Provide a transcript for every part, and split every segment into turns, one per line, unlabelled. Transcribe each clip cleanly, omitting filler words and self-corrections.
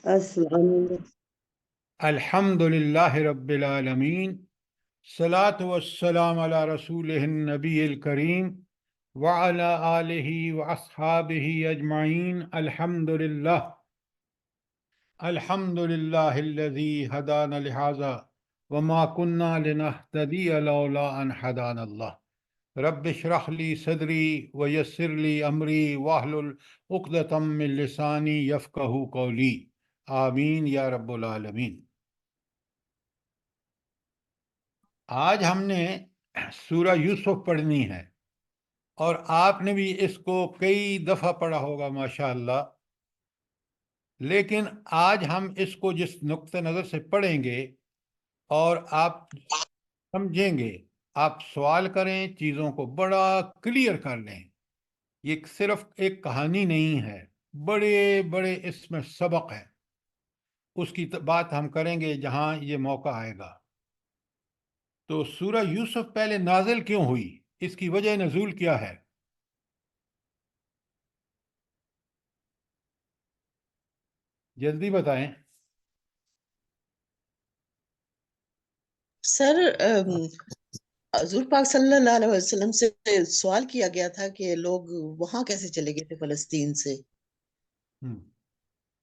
السلام علیکم۔
الحمد للہ رب العالمین، صلاۃ والسلام علی رسول النبی الکریم وعلی آلہ واصحابہ اجمعین۔ الحمد للہ الذی ہدانا لہذا وما كنا لنہتدی لولا ان ہدانا اللہ۔ رب اشرح لی صدری ویسر لی امری واحلل عقدۃ من لسانی یفقہوا قولی، آمین یا رب العالمین۔ آج ہم نے سورہ یوسف پڑھنی ہے، اور آپ نے بھی اس کو کئی دفعہ پڑھا ہوگا ماشاءاللہ، لیکن آج ہم اس کو جس نقطہ نظر سے پڑھیں گے اور آپ سمجھیں گے، آپ سوال کریں، چیزوں کو بڑا کلیئر کر لیں۔ یہ صرف ایک کہانی نہیں ہے، بڑے بڑے اس میں سبق ہے۔ اس کی بات ہم کریں گے جہاں یہ موقع آئے گا۔ تو سورہ یوسف پہلے نازل کیوں ہوئی؟ اس کی وجہ نزول کیا ہے؟ جلدی بتائیں۔
سر، حضور پاک صلی اللہ علیہ وسلم سے سوال کیا گیا تھا کہ لوگ وہاں کیسے چلے گئے تھے فلسطین سے،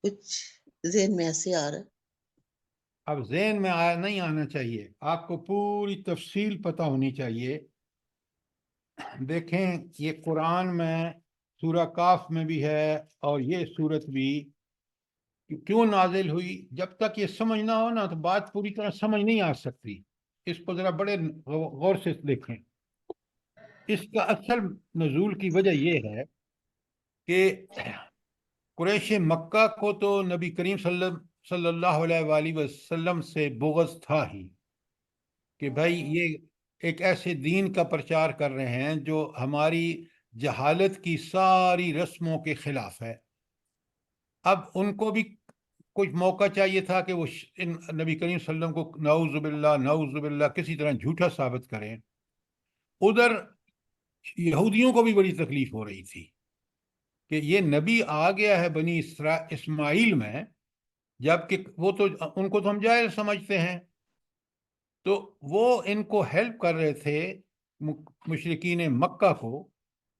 کچھ ذہن میں ایسے آ رہا ہے۔
اب ذہن میں نہیں آنا چاہیے، آپ کو پوری تفصیل پتہ ہونی چاہیے۔ دیکھیں، یہ قرآن میں سورہ کاف میں بھی ہے، اور یہ سورت بھی کیوں نازل ہوئی، جب تک یہ سمجھ نہ ہو نا تو بات پوری طرح سمجھ نہیں آ سکتی۔ اس کو ذرا بڑے غور سے دیکھیں۔ اس کا اصل نزول کی وجہ یہ ہے کہ قریش مکہ کو تو نبی کریم صلی اللہ علیہ وآلہ وسلم سے بغض تھا ہی، کہ بھائی یہ ایک ایسے دین کا پرچار کر رہے ہیں جو ہماری جہالت کی ساری رسموں کے خلاف ہے۔ اب ان کو بھی کچھ موقع چاہیے تھا کہ وہ نبی کریم صلی اللہ علیہ وسلم کو نعوذ باللہ کسی طرح جھوٹا ثابت کریں۔ ادھر یہودیوں کو بھی بڑی تکلیف ہو رہی تھی کہ یہ نبی آ گیا ہے بنی اسماعیل میں، جبکہ وہ تو ان کو تو ہم جاہل سمجھتے ہیں۔ تو وہ ان کو ہیلپ کر رہے تھے، مشرکین مکہ کو،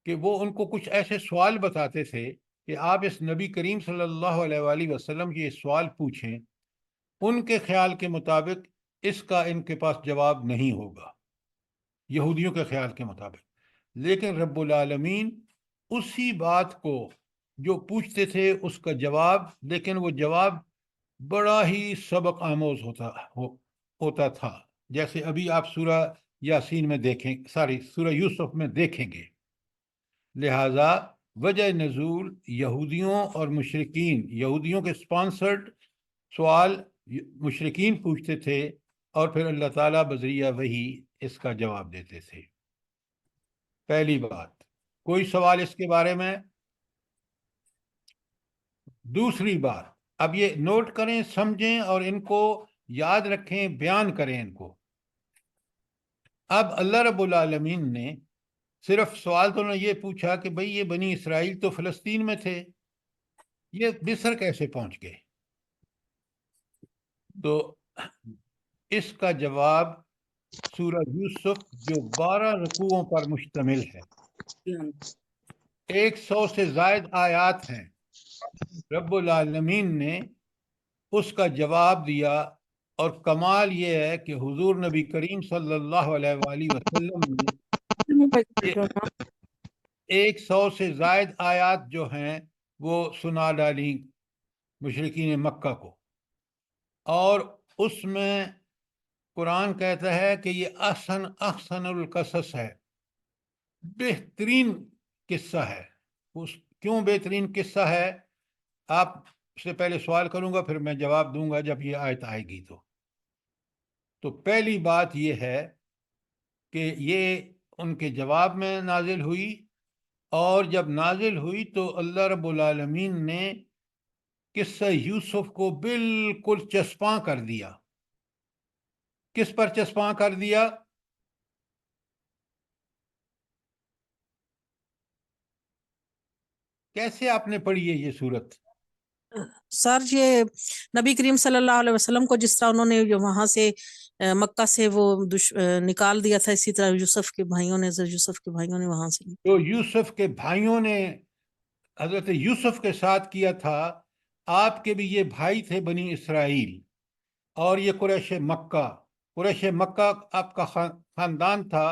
کہ وہ ان کو کچھ ایسے سوال بتاتے تھے کہ آپ اس نبی کریم صلی اللہ علیہ وآلہ وسلم کی یہ سوال پوچھیں، ان کے خیال کے مطابق اس کا ان کے پاس جواب نہیں ہوگا، یہودیوں کے خیال کے مطابق۔ لیکن رب العالمین اسی بات کو جو پوچھتے تھے اس کا جواب، لیکن وہ جواب بڑا ہی سبق آموز ہوتا تھا، جیسے ابھی آپ سورہ یاسین میں سورہ یوسف میں دیکھیں گے۔ لہذا وجہ نزول یہودیوں اور مشرکین، یہودیوں کے سپانسرڈ سوال مشرکین پوچھتے تھے، اور پھر اللہ تعالیٰ بذریعہ وحی اس کا جواب دیتے تھے۔ پہلی بات، کوئی سوال اس کے بارے میں؟ دوسری بات، اب یہ نوٹ کریں، سمجھیں، اور ان کو یاد رکھیں، بیان کریں ان کو۔ اب اللہ رب العالمین نے صرف سوال تو نے یہ پوچھا کہ بھئی یہ بنی اسرائیل تو فلسطین میں تھے، یہ مصر کیسے پہنچ گئے؟ تو اس کا جواب سورہ یوسف جو 12 رکوعوں پر مشتمل ہے، 100 سے زائد آیات ہیں، رب العالمین نے اس کا جواب دیا۔ اور کمال یہ ہے کہ حضور نبی کریم صلی اللہ علیہ وآلہ وسلم نے 100 سے زائد آیات جو ہیں وہ سنا ڈالی مشرکین مکہ کو، اور اس میں قرآن کہتا ہے کہ یہ احسن القصص ہے، بہترین قصہ ہے۔ کیوں بہترین قصہ ہے؟ آپ سے پہلے سوال کروں گا، پھر میں جواب دوں گا جب یہ آیت آئے گی۔ تو پہلی بات یہ ہے کہ یہ ان کے جواب میں نازل ہوئی، اور جب نازل ہوئی تو اللہ رب العالمین نے قصہ یوسف کو بالکل چسپاں کر دیا۔ کس پر چسپاں کر دیا؟ کیسے آپ نے پڑھی ہے یہ سورت؟
سر یہ نبی کریم صلی اللہ علیہ وسلم کو جس طرح انہوں نے جو وہاں سے مکہ سے وہ نکال دیا تھا، اسی طرح یوسف کے بھائیوں نے وہاں سے
تو یوسف کے بھائیوں نے حضرت یوسف کے ساتھ کیا تھا، آپ کے بھی یہ بھائی تھے بنی اسرائیل، اور یہ قریش مکہ آپ کا خاندان تھا،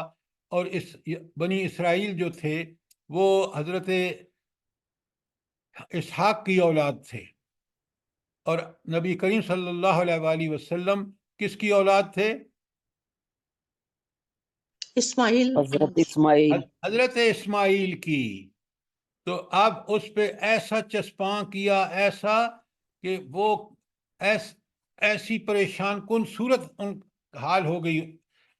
اور اس بنی اسرائیل جو تھے وہ حضرت اسحاق کی اولاد تھے، اور نبی کریم صلی اللہ علیہ وآلہ وسلم کس کی اولاد تھے؟
اسماعیل،
حضرت اسماعیل کی۔ تو اب اس پہ ایسا چسپاں کیا، ایسا کہ وہ ایسی پریشان کن صورت حال ہو گئی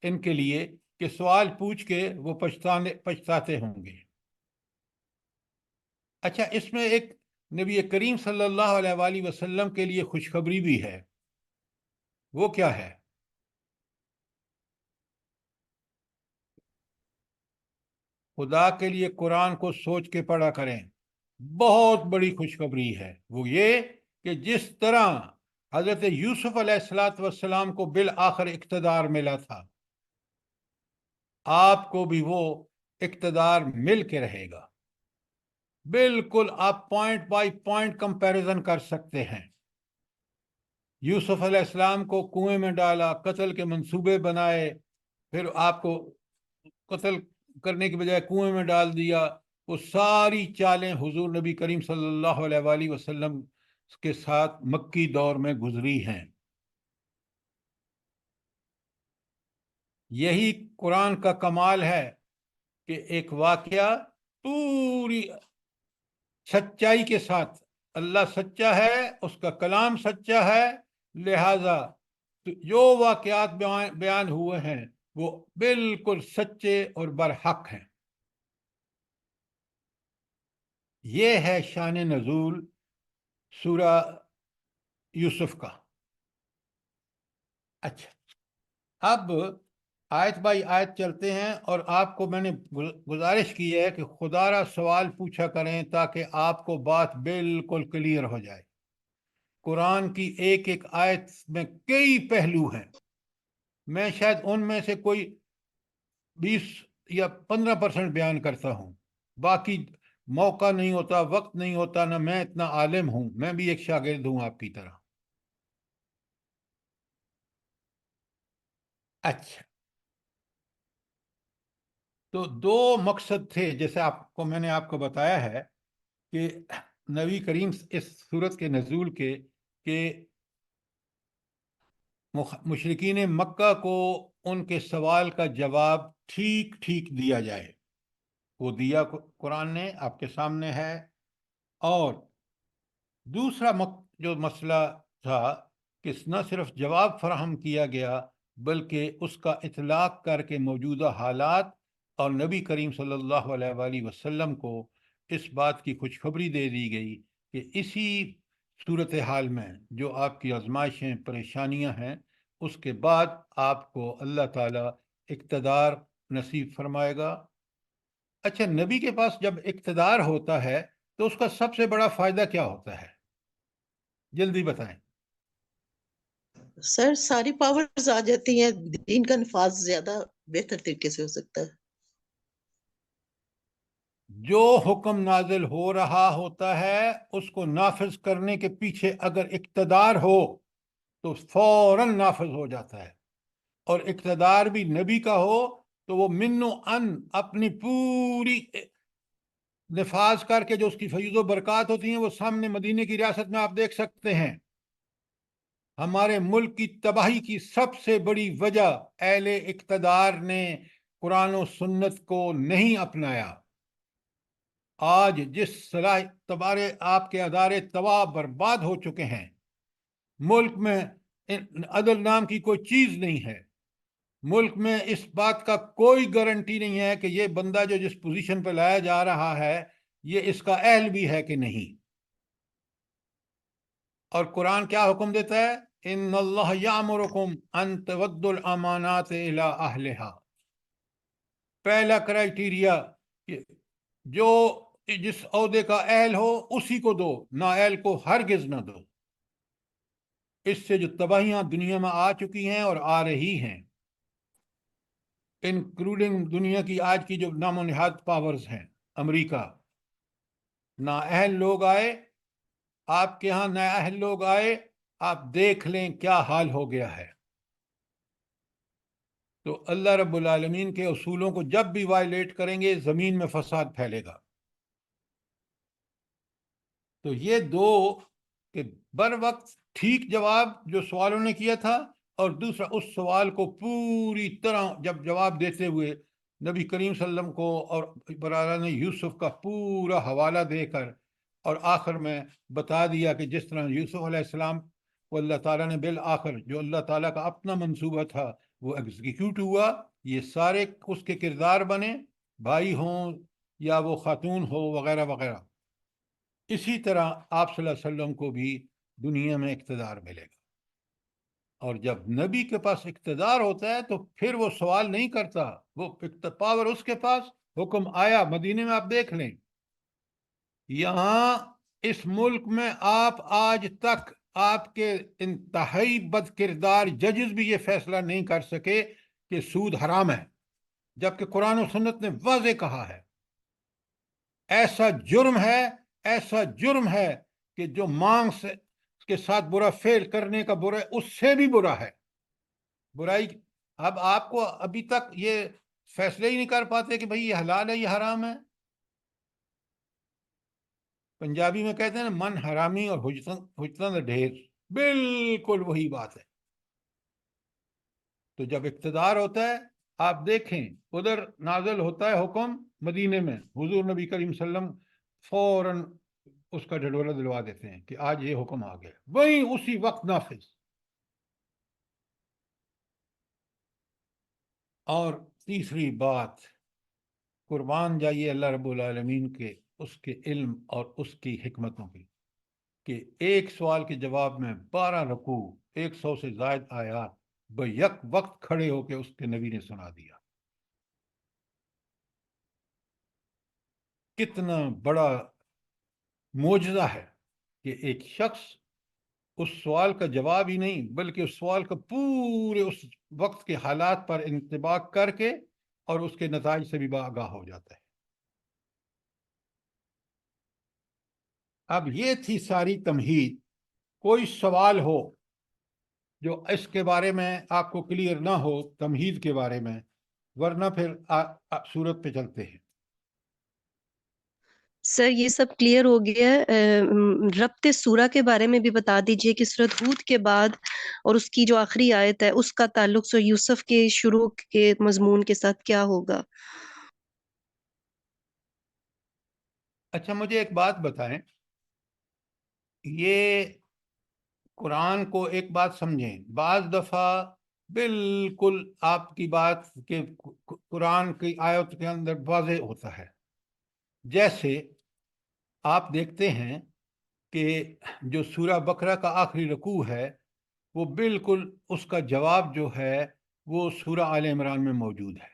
ان کے لیے کہ سوال پوچھ کے وہ پچھتاتے ہوں گے۔ اچھا، اس میں ایک نبی کریم صلی اللہ علیہ وآلہ وسلم کے لیے خوشخبری بھی ہے، وہ کیا ہے؟ خدا کے لیے قرآن کو سوچ کے پڑھا کریں، بہت بڑی خوشخبری ہے۔ وہ یہ کہ جس طرح حضرت یوسف علیہ السلام کو بالآخر اقتدار ملا تھا، آپ کو بھی وہ اقتدار مل کے رہے گا۔ بالکل آپ پوائنٹ بائی پوائنٹ کمپیریزن کر سکتے ہیں۔ یوسف علیہ السلام کو کنویں میں ڈالا، قتل کے منصوبے بنائے، پھر آپ کو قتل کرنے کے بجائے کنویں میں ڈال دیا، وہ ساری چالیں حضور نبی کریم صلی اللہ علیہ وآلہ وسلم کے ساتھ مکی دور میں گزری ہیں۔ یہی قرآن کا کمال ہے کہ ایک واقعہ پوری سچائی کے ساتھ، اللہ سچا ہے، اس کا کلام سچا ہے، لہذا جو واقعات بیان ہوئے ہیں وہ بالکل سچے اور برحق ہیں۔ یہ ہے شان نزول سورہ یوسف کا۔ اچھا، اب آیت بائی آیت چلتے ہیں، اور آپ کو میں نے گزارش کی ہے کہ خدا را سوال پوچھا کریں تاکہ آپ کو بات بالکل کلیئر ہو جائے۔ قرآن کی ایک ایک آیت میں کئی پہلو ہیں، میں شاید ان میں سے کوئی 20 یا 15% بیان کرتا ہوں، باقی موقع نہیں ہوتا، وقت نہیں ہوتا، نہ میں اتنا عالم ہوں، میں بھی ایک شاگرد ہوں آپ کی طرح۔ اچھا، تو دو مقصد تھے، جیسے میں نے آپ کو بتایا ہے کہ نبی کریم اس سورت کے نزول کے کہ مشرکین مکہ کو ان کے سوال کا جواب ٹھیک ٹھیک دیا جائے، وہ دیا قرآن نے آپ کے سامنے ہے۔ اور دوسرا جو مسئلہ تھا کہ نہ صرف جواب فراہم کیا گیا بلکہ اس کا اطلاق کر کے موجودہ حالات اور نبی کریم صلی اللہ علیہ وآلہ وسلم کو اس بات کی خوشخبری دے دی گئی کہ اسی صورتحال میں جو آپ کی آزمائشیں پریشانیاں ہیں، اس کے بعد آپ کو اللہ تعالیٰ اقتدار نصیب فرمائے گا۔ اچھا، نبی کے پاس جب اقتدار ہوتا ہے تو اس کا سب سے بڑا فائدہ کیا ہوتا ہے؟ جلدی بتائیں۔
سر ساری پاورز آ جاتی ہیں، دین کا نفاذ زیادہ بہتر طریقے سے ہو سکتا ہے۔
جو حکم نازل ہو رہا ہوتا ہے اس کو نافذ کرنے کے پیچھے اگر اقتدار ہو تو فوراً نافذ ہو جاتا ہے، اور اقتدار بھی نبی کا ہو تو وہ من و ان اپنی پوری نفاذ کر کے جو اس کی فیض و برکات ہوتی ہیں وہ سامنے مدینے کی ریاست میں آپ دیکھ سکتے ہیں۔ ہمارے ملک کی تباہی کی سب سے بڑی وجہ اہل اقتدار نے قرآن و سنت کو نہیں اپنایا۔ آج جس تبارے آپ کے ادارے تباہ برباد ہو چکے ہیں، ملک میں عدل نام کی کوئی چیز نہیں ہے، ملک میں اس بات کا کوئی گارنٹی نہیں ہے کہ یہ بندہ جو جس پوزیشن پہ لایا جا رہا ہے یہ اس کا اہل بھی ہے کہ نہیں۔ اور قرآن کیا حکم دیتا ہے؟ ان اللہ یامرکم ان تودوا الامانات الی اہلہا۔ پہلا کرائٹیریا جو جس عہدے کا اہل ہو اسی کو دو، نااہل کو ہرگز نہ دو۔ اس سے جو تباہیاں دنیا میں آ چکی ہیں اور آ رہی ہیں، انکلوڈنگ دنیا کی آج کی جو نام و نہاد پاورز ہیں، امریکہ، نااہل لوگ آئے آپ کے ہاں، نااہل لوگ آئے، آپ دیکھ لیں کیا حال ہو گیا ہے۔ تو اللہ رب العالمین کے اصولوں کو جب بھی وائلیٹ کریں گے زمین میں فساد پھیلے گا۔ تو یہ دو کہ بر وقت ٹھیک جواب جو سوالوں نے کیا تھا، اور دوسرا اس سوال کو پوری طرح جب جواب دیتے ہوئے نبی کریم صلی اللہ علیہ وسلم کو اور برادران یوسف کا پورا حوالہ دے کر، اور آخر میں بتا دیا کہ جس طرح یوسف علیہ السلام کو اللہ تعالیٰ نے بالآخر جو اللہ تعالیٰ کا اپنا منصوبہ تھا وہ ایگزیکیوٹ ہوا، یہ سارے اس کے کردار بنے، بھائی ہوں یا وہ خاتون ہو وغیرہ وغیرہ۔ اسی طرح آپ صلی اللہ علیہ وسلم کو بھی دنیا میں اقتدار ملے گا، اور جب نبی کے پاس اقتدار ہوتا ہے تو پھر وہ سوال نہیں کرتا، وہ پاور اس کے پاس، حکم آیا۔ مدینے میں آپ دیکھ لیں، یہاں اس ملک میں آپ آج تک آپ کے انتہائی بد کردار ججز بھی یہ فیصلہ نہیں کر سکے کہ سود حرام ہے، جبکہ قرآن و سنت نے واضح کہا ہے۔ ایسا جرم ہے، ایسا جرم ہے کہ جو مانگ کے ساتھ برا فعل کرنے کا برا، اس سے بھی برا ہے برائی۔ اب آپ کو ابھی تک یہ فیصلے ہی نہیں کر پاتے کہ بھئی یہ حلال ہے یہ حرام ہے۔ پنجابی میں کہتے ہیں نا، من حرامی اور حجتن ڈھیر، بالکل وہی بات ہے۔ تو جب اقتدار ہوتا ہے، آپ دیکھیں ادھر نازل ہوتا ہے حکم مدینے میں، حضور نبی کریم صلی اللہ علیہ وسلم فوراً اس کا ڈھڈورا دلوا دیتے ہیں کہ آج یہ حکم آ گیا، وہی اسی وقت نافذ۔ اور تیسری بات، قربان جائیے اللہ رب العالمین کے اس کے علم اور اس کی حکمتوں کی، کہ ایک سوال کے جواب میں 12 رکوع، 100 سے زائد آیات بیک وقت کھڑے ہو کے اس کے نبی نے سنا دیا۔ کتنا بڑا معجزہ ہے کہ ایک شخص اس سوال کا جواب ہی نہیں بلکہ اس سوال کا پورے اس وقت کے حالات پر انطباق کر کے اور اس کے نتائج سے بھی آگاہ ہو جاتا ہے۔ اب یہ تھی ساری تمہید۔ کوئی سوال ہو جو اس کے بارے میں آپ کو کلیئر نہ ہو تمہید کے بارے میں، ورنہ پھر صورت پہ چلتے ہیں۔
سر یہ سب کلیئر ہو گیا ہے، ربط سورہ کے بارے میں بھی بتا دیجئے کہ سورۃ ہود کے بعد اور اس کی جو آخری آیت ہے اس کا تعلق سورہ یوسف کے شروع کے مضمون کے ساتھ کیا ہوگا؟
اچھا مجھے ایک بات بتائیں، یہ قرآن کو ایک بات سمجھیں، بعض دفعہ بالکل آپ کی بات کہ قرآن کی آیت کے اندر واضح ہوتا ہے، جیسے آپ دیکھتے ہیں کہ جو سورہ بقرہ کا آخری رکوع ہے وہ بالکل اس کا جواب جو ہے وہ سورہ آل عمران میں موجود ہے،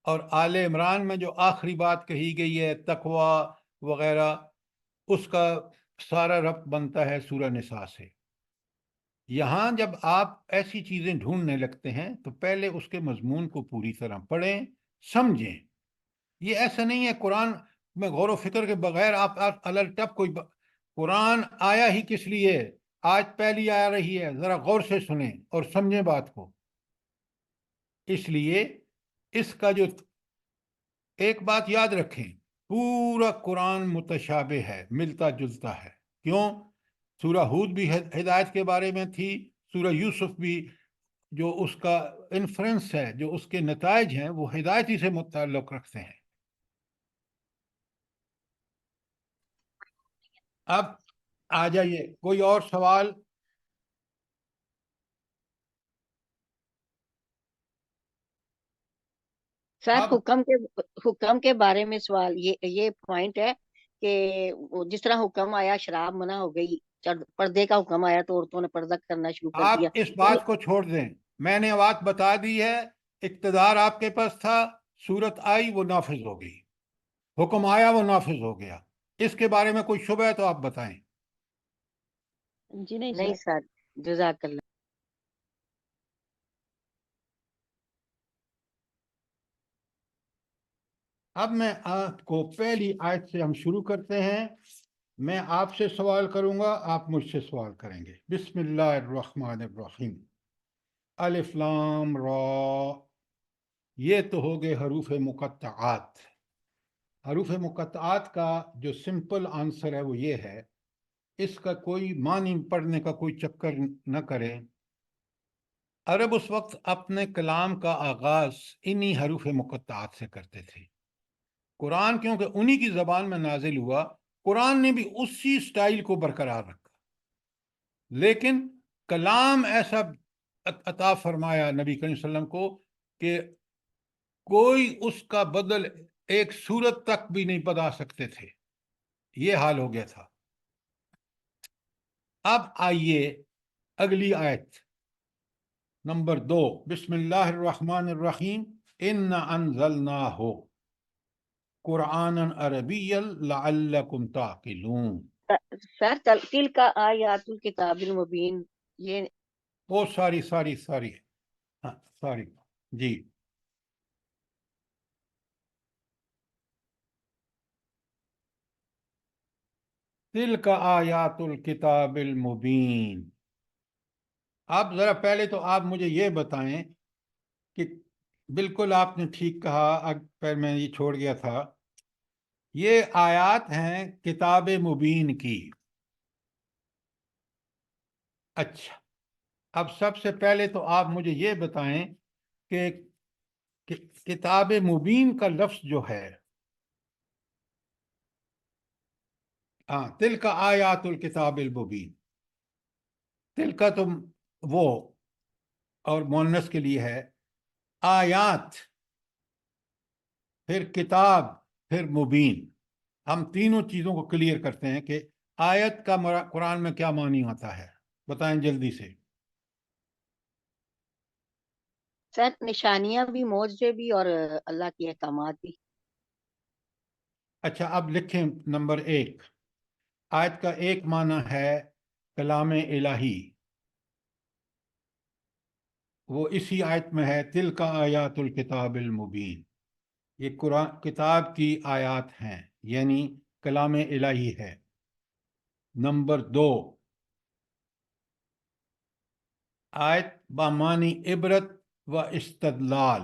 اور آل عمران میں جو آخری بات کہی گئی ہے تقوی وغیرہ، اس کا سارا ربط بنتا ہے سورہ نساء سے۔ یہاں جب آپ ایسی چیزیں ڈھونڈنے لگتے ہیں تو پہلے اس کے مضمون کو پوری طرح پڑھیں، سمجھیں۔ یہ ایسا نہیں ہے قرآن میں غور و فکر کے بغیر آپ الٹپ کوئی قرآن آیا ہی کس لیے، آج پہلی آ رہی ہے، ذرا غور سے سنیں اور سمجھیں بات کو۔ اس لیے اس کا جو ایک بات یاد رکھیں، پورا قرآن متشابہ ہے، ملتا جلتا ہے۔ کیوں؟ سورہ ہود بھی ہدایت کے بارے میں تھی، سورہ یوسف بھی جو اس کا انفرنس ہے، جو اس کے نتائج ہیں، وہ ہدایتی سے متعلق رکھتے ہیں۔ اب آ جائیے، کوئی اور سوال؟
صاحب حکم کے بارے میں سوال، یہ پوائنٹ ہے کہ جس طرح حکم آیا شراب منع ہو گئی، پردے کا حکم آیا تو عورتوں نے پردہ کرنا شروع کر دیا۔
آپ اس بات کو چھوڑ دیں، میں نے بات بتا دی ہے، اقتدار آپ کے پاس تھا، صورت آئی وہ نافذ ہو گئی، حکم آیا وہ نافذ ہو گیا. اس کے بارے میں کوئی شبہ ہے تو آپ بتائیں.
جی نہیں سر. جزاک اللہ.
اب میں آپ کو پہلی آیت سے ہم شروع کرتے ہیں. میں آپ سے سوال کروں گا, آپ مجھ سے سوال کریں گے. بسم اللہ الرحمن الرحیم. الف لام را. یہ تو ہو گئے حروف مقطعات. حروف مقطعات کا جو سمپل آنسر ہے وہ یہ ہے, اس کا کوئی معنی پڑھنے کا کوئی چکر نہ کریں. عرب اس وقت اپنے کلام کا آغاز انہی حروف مقطعات سے کرتے تھے. قرآن کیونکہ انہی کی زبان میں نازل ہوا, قرآن نے بھی اسی سٹائل کو برقرار رکھا, لیکن کلام ایسا عطا فرمایا نبی کریم صلی اللہ علیہ وسلم کو کہ کوئی اس کا بدل ایک سورت تک بھی نہیں بتا سکتے تھے. یہ حال ہو گیا تھا. اب آئیے اگلی آیت نمبر 2. بسم اللہ الرحمن الرحیم. اِنَّا أَنزَلْنَاهُ قرآنًا عربيًّا لعلكم تعقلون.
سر تلک آیات الکتاب المبین. یہ
او ساری ہاں ساری جی. تلک آیات الکتاب المبین. اب ذرا پہلے تو آپ مجھے یہ بتائیں کہ بالکل آپ نے ٹھیک کہا, پہلے میں یہ چھوڑ گیا تھا, یہ آیات ہیں کتاب مبین کی. اچھا, اب سب سے پہلے تو آپ مجھے یہ بتائیں کہ کتاب مبین کا لفظ جو ہے, ہاں تلک آیات الکتاب المبین, تلک تو وہ اور مؤنث کے لیے ہے, آیات پھر کتاب پھر مبین. ہم تینوں چیزوں کو کلیئر کرتے ہیں کہ آیت کا قرآن میں کیا معنی ہوتا ہے. بتائیں جلدی سے.
سر نشانیاں بھی, معجزے بھی, اور اللہ کے احکامات بھی.
اچھا, اب لکھیں نمبر 1. آیت کا ایک معنی ہے کلام الہی, وہ اسی آیت میں ہے تلک آیات الکتاب المبین. یہ قرآن کتاب کی آیات ہیں, یعنی کلام الہی ہے. نمبر 2, آیت بامانی عبرت و استدلال.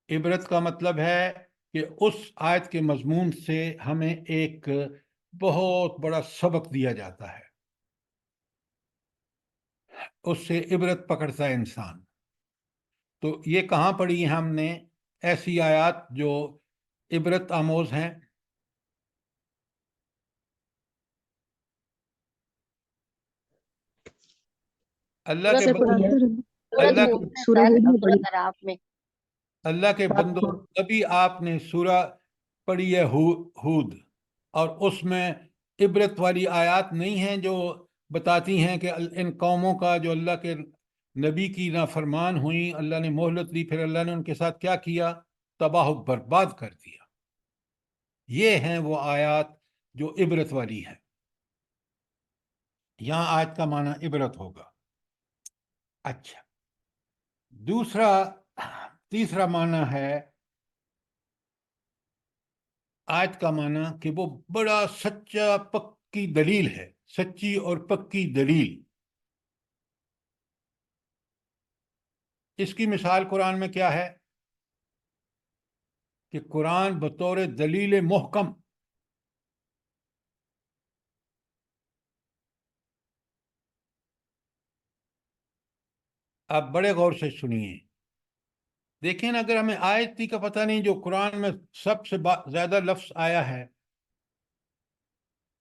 عبرت کا مطلب ہے کہ اس آیت کے مضمون سے ہمیں ایک بہت بڑا سبق دیا جاتا ہے, اس سے عبرت پکڑتا ہے انسان. تو یہ کہاں پڑھی ہے ہم نے ایسی آیات جو عبرت آموز ہیں؟ اللہ کے
سورۃ اعراف میں.
اللہ کے بندوں, ابھی آپ نے سورہ پڑھی ہے ہود, اور اس میں عبرت والی آیات نہیں ہیں جو بتاتی ہیں کہ ان قوموں کا جو اللہ کے نبی کی نافرمان ہوئی, اللہ نے مہلت دی, پھر اللہ نے ان کے ساتھ کیا کیا, تباہ و برباد کر دیا. یہ ہیں وہ آیات جو عبرت والی ہیں. یہاں آیت کا معنی عبرت ہوگا. اچھا, تیسرا معنی ہے آیت کا معنی کہ وہ بڑا سچا پکی دلیل ہے, سچی اور پکی دلیل. اس کی مثال قرآن میں کیا ہے کہ قرآن بطور دلیل محکم, آپ بڑے غور سے سنیے. دیکھیں نا, اگر ہمیں آیتی کا پتہ نہیں, جو قرآن میں سب سے زیادہ لفظ آیا ہے,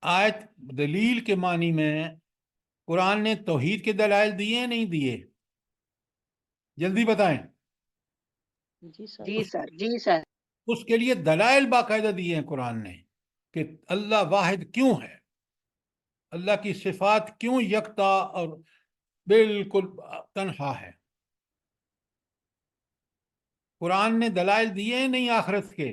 آیت دلیل کے معنی میں قرآن نے توحید کے دلائل دیے ہیں نہیں دیے؟ جلدی بتائیں.
جی سر.
اس کے لیے دلائل باقاعدہ دیے ہیں قرآن نے کہ اللہ واحد کیوں ہے, اللہ کی صفات کیوں یکتا اور بالکل تنہا ہے. قرآن نے دلائل دیے ہیں نہیں آخرت کے.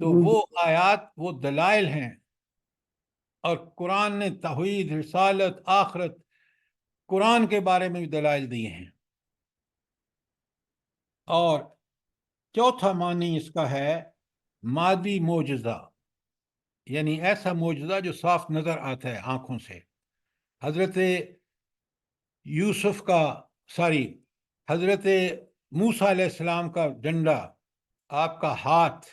تو وہ آیات وہ دلائل ہیں، اور قرآن نے توحید، رسالت، آخرت، قرآن کے بارے میں بھی دلائل دیے ہیں۔ اور چوتھا معنی اس کا ہے مادی معجزہ، یعنی ایسا معجزہ جو صاف نظر آتا ہے آنکھوں سے۔ حضرت یوسف کا حضرت موسیٰ علیہ السلام کا ڈنڈا، آپ کا ہاتھ،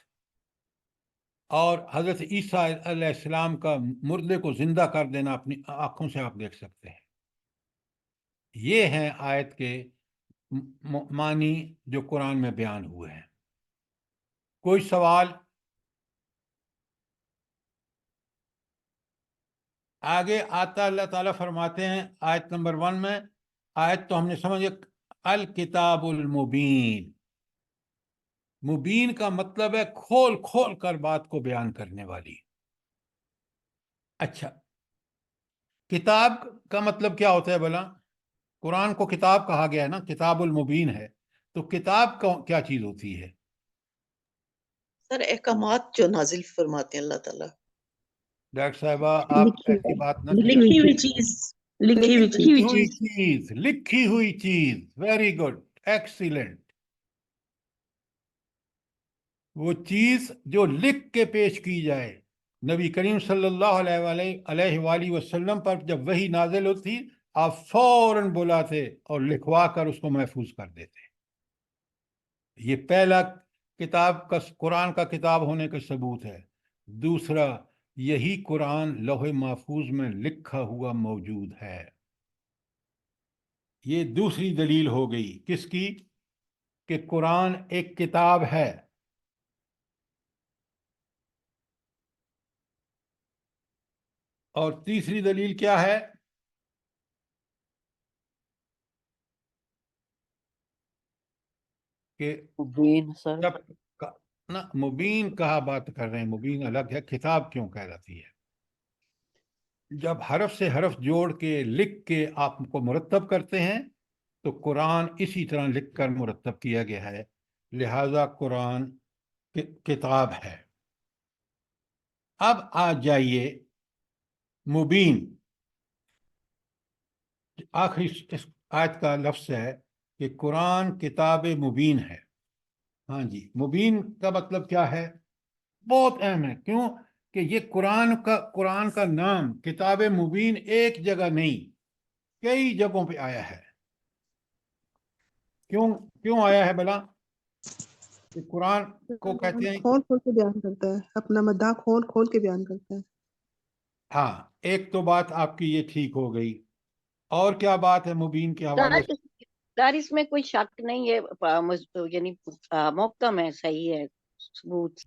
اور حضرت عیسیٰ علیہ السلام کا مردے کو زندہ کر دینا اپنی آنکھوں سے آپ دیکھ سکتے ہیں۔ یہ ہیں آیت کے معنی جو قرآن میں بیان ہوئے ہیں۔ کوئی سوال؟ آگے آتا اللہ تعالیٰ فرماتے ہیں آیت نمبر 1 میں، آیت تو ہم نے سمجھے، الکتاب المبین۔ مبین کا مطلب ہے کھول کھول کر بات کو بیان کرنے والی۔ اچھا، کتاب کا مطلب کیا ہوتا ہے بھلا؟ قرآن کو کتاب کہا گیا ہے نا، کتاب المبین ہے، تو کتاب کیا چیز ہوتی ہے؟
سر احکامات جو نازل فرماتے ہیں اللہ تعالیٰ۔
ڈاکٹر صاحبہ آپ ایسی بات نہ
لکھی ہوئی چیز، لکھی ہوئی چیز،
لکھی ہوئی چیز، ویری گڈ، ایکسیلنٹ۔ وہ چیز جو لکھ کے پیش کی جائے۔ نبی کریم صلی اللہ علیہ وآلہ وسلم پر جب وحی نازل ہوتی، آپ فوراً بلاتے اور لکھوا کر اس کو محفوظ کر دیتے۔ یہ پہلا کتاب کا، قرآن کا کتاب ہونے کا ثبوت ہے۔ دوسرا، یہی قرآن لوح محفوظ میں لکھا ہوا موجود ہے۔ یہ دوسری دلیل ہو گئی کس کی؟ کہ قرآن ایک کتاب ہے۔ اور تیسری دلیل کیا ہے؟ کہ
مبین سر،
جب نہ مبین کہا بات کر رہے ہیں، مبین الگ ہے، کتاب کیوں کہلاتی ہے؟ جب حرف سے حرف جوڑ کے لکھ کے آپ کو مرتب کرتے ہیں تو قرآن اسی طرح لکھ کر مرتب کیا گیا ہے، لہذا قرآن کتاب ہے۔ اب آ جائیے مبین، آخری اس آیت کا لفظ ہے کہ قرآن کتاب مبین ہے۔ ہاں جی، مبین کا مطلب کیا ہے؟ بہت اہم ہے۔ کیوں کہ یہ قرآن کا نام کتاب مبین ایک جگہ نہیں، کئی جگہوں پہ آیا ہے۔ کیوں آیا ہے بلا؟ کہ قرآن کو کہتے ہیں،
کھول کھول کے بیان کرتا ہے، اپنا مداح کھول کھول کے بیان کرتا ہے۔
ہاں، ایک تو بات آپ کی یہ ٹھیک ہو گئی، اور کیا بات ہے مبین کے حوالے سے؟
سر اس میں کوئی شک نہیں ہے، یعنی محکم ہے، صحیح ہے، ثبوت۔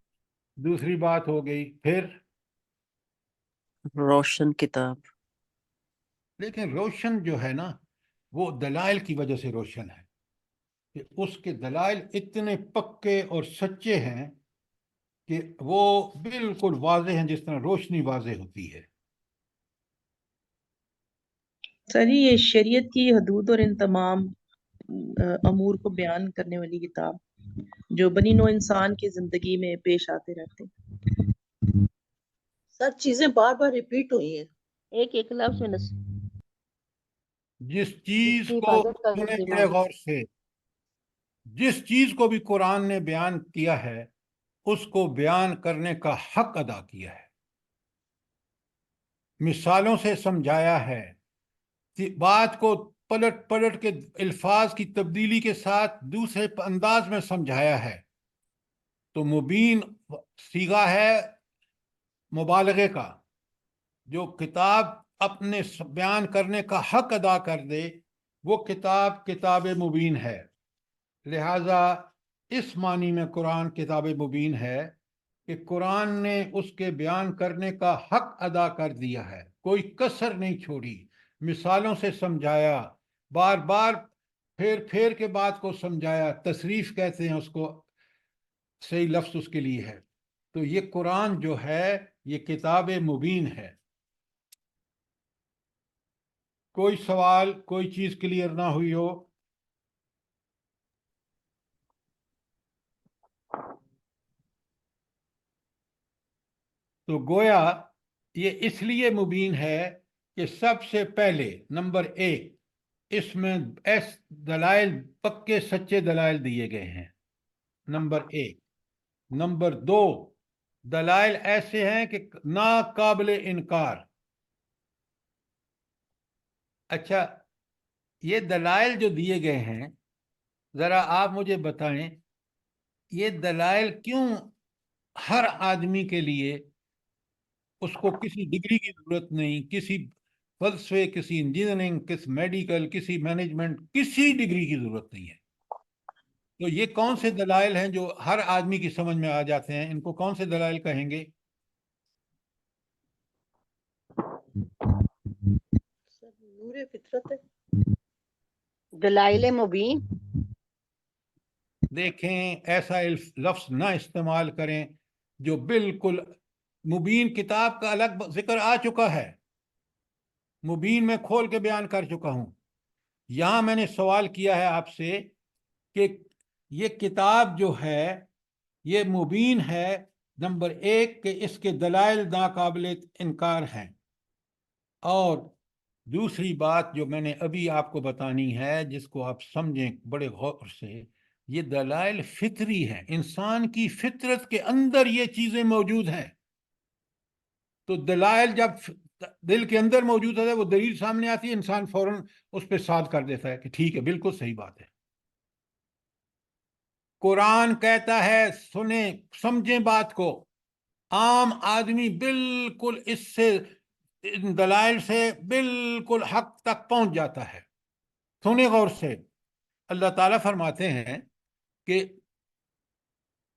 دوسری بات ہو گئی، پھر
روشن کتاب۔
لیکن روشن جو ہے نا، وہ دلائل کی وجہ سے روشن ہے، کہ اس کے دلائل اتنے پکے اور سچے ہیں کہ وہ بالکل واضح ہیں، جس طرح روشنی واضح ہوتی ہے۔
سر یہ شریعت کی حدود اور ان تمام امور کو بیان کرنے والی کتاب جو بنی نوع انسان کی زندگی میں پیش آتے رہتے ہیں۔
سر چیزیں بار بار ریپیٹ ہوئی ہیں،
ایک ایک لفظ میں
جس چیز
کی
کو
حفاظت کا
سنیں
ذمہ
بڑے غور سے، جس چیز کو بھی قرآن نے بیان کیا ہے، اس کو بیان کرنے کا حق ادا کیا ہے، مثالوں سے سمجھایا ہے، بات کو پلٹ پلٹ کے الفاظ کی تبدیلی کے ساتھ دوسرے انداز میں سمجھایا ہے۔ تو مبین صیغہ ہے مبالغے کا۔ جو کتاب اپنے بیان کرنے کا حق ادا کر دے، وہ کتاب مبین ہے۔ لہذا اس معنی میں قرآن کتاب مبین ہے کہ قرآن نے اس کے بیان کرنے کا حق ادا کر دیا ہے، کوئی کسر نہیں چھوڑی، مثالوں سے سمجھایا، بار بار پھیر کے بات کو سمجھایا، تصریف کہتے ہیں اس کو، صحیح لفظ اس کے لیے ہے۔ تو یہ قرآن جو ہے یہ کتاب مبین ہے۔ کوئی سوال، کوئی چیز کلیئر نہ ہوئی ہو؟ تو گویا یہ اس لیے مبین ہے کہ سب سے پہلے نمبر 1 اس میں دلائل پکے سچے دلائل دیے گئے ہیں، نمبر 1۔ نمبر 2 دلائل ایسے ہیں کہ ناقابل انکار۔ اچھا، یہ دلائل جو دیے گئے ہیں، ذرا آپ مجھے بتائیں یہ دلائل کیوں ہر آدمی کے لیے اس کو کسی ڈگری کی ضرورت نہیں، کسی فلسفے، کسی انجینئرنگ، کسی میڈیکل، کسی مینجمنٹ، کسی ڈگری کی ضرورت نہیں ہے؟ تو یہ کون سے دلائل ہیں جو ہر آدمی کی سمجھ میں آ جاتے ہیں؟ ان کو کون سے دلائل کہیں گے؟
نور فطرت ہے۔
دلائل مبین۔
دیکھیں، ایسا لفظ نہ استعمال کریں جو بالکل مبین کتاب کا الگ ذکر آ چکا ہے، مبین میں کھول کے بیان کر چکا ہوں۔ یہاں میں نے سوال کیا ہے آپ سے کہ یہ کتاب جو ہے یہ مبین ہے، نمبر 1 کہ اس کے دلائل ناقابل انکار ہیں، اور دوسری بات جو میں نے ابھی آپ کو بتانی ہے جس کو آپ سمجھیں بڑے غور سے، یہ دلائل فطری ہیں، انسان کی فطرت کے اندر یہ چیزیں موجود ہیں۔ تو دلائل جب دل کے اندر موجود ہے، وہ دلیل سامنے آتی ہے، انسان فوراً اس پہ صاد کر دیتا ہے کہ ٹھیک ہے، بالکل صحیح بات ہے۔ قرآن کہتا ہے سنیں، سمجھیں بات کو، عام آدمی بالکل اس سے دلائل سے بالکل حق تک پہنچ جاتا ہے۔ سنیں غور سے، اللہ تعالیٰ فرماتے ہیں کہ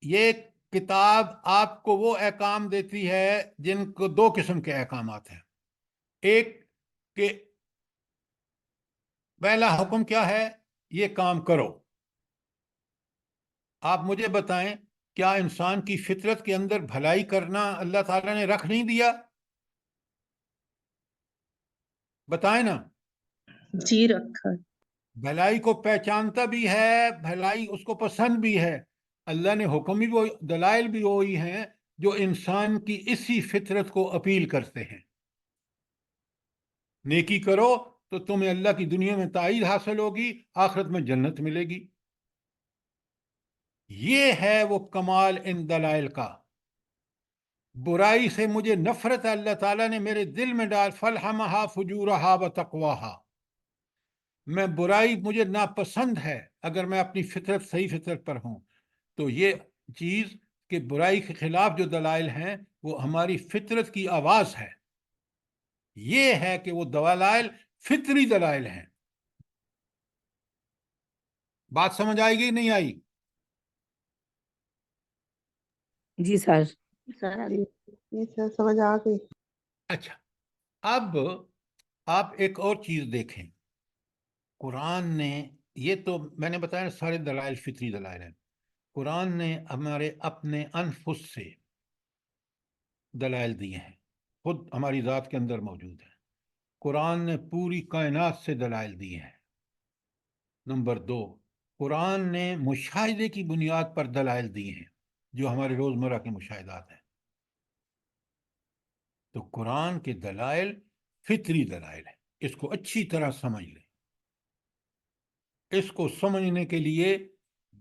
یہ کتاب آپ کو وہ احکام دیتی ہے جن کو 2 قسم کے احکامات ہیں۔ ایک کہ پہلا حکم کیا ہے؟ یہ کام کرو۔ آپ مجھے بتائیں، کیا انسان کی فطرت کے اندر بھلائی کرنا اللہ تعالیٰ نے رکھ نہیں دیا؟ بتائیں نا۔
جی رکھا۔
بھلائی کو پہچانتا بھی ہے، بھلائی اس کو پسند بھی ہے۔ اللہ نے حکم بھی دلائل بھی وہی ہیں جو انسان کی اسی فطرت کو اپیل کرتے ہیں۔ نیکی کرو تو تمہیں اللہ کی دنیا میں تائید حاصل ہوگی، آخرت میں جنت ملے گی۔ یہ ہے وہ کمال ان دلائل کا۔ برائی سے مجھے نفرت ہے، اللہ تعالیٰ نے میرے دل میں ڈال فَالْهَمَهَا فُجُورَهَا وَتَقْوَاهَا، میں برائی مجھے ناپسند ہے اگر میں اپنی فطرت صحیح فطرت پر ہوں۔ تو یہ چیز کہ برائی کے خلاف جو دلائل ہیں وہ ہماری فطرت کی آواز ہے، یہ ہے کہ وہ دلائل فطری دلائل ہیں۔ بات سمجھ آئے گی نہیں آئی؟
جی سر۔
یہ سر سمجھ آ گئی۔
اچھا، اب آپ ایک اور چیز دیکھیں، قرآن نے، یہ تو میں نے بتایا سارے دلائل فطری دلائل ہیں، قرآن نے ہمارے اپنے انفس سے دلائل دیے ہیں، خود ہماری ذات کے اندر موجود ہیں۔ قرآن نے پوری کائنات سے دلائل دیے ہیں۔ نمبر 2، قرآن نے مشاہدے کی بنیاد پر دلائل دیے ہیں جو ہمارے روزمرہ کے مشاہدات ہیں۔ تو قرآن کے دلائل فطری دلائل ہیں، اس کو اچھی طرح سمجھ لیں۔ اس کو سمجھنے کے لیے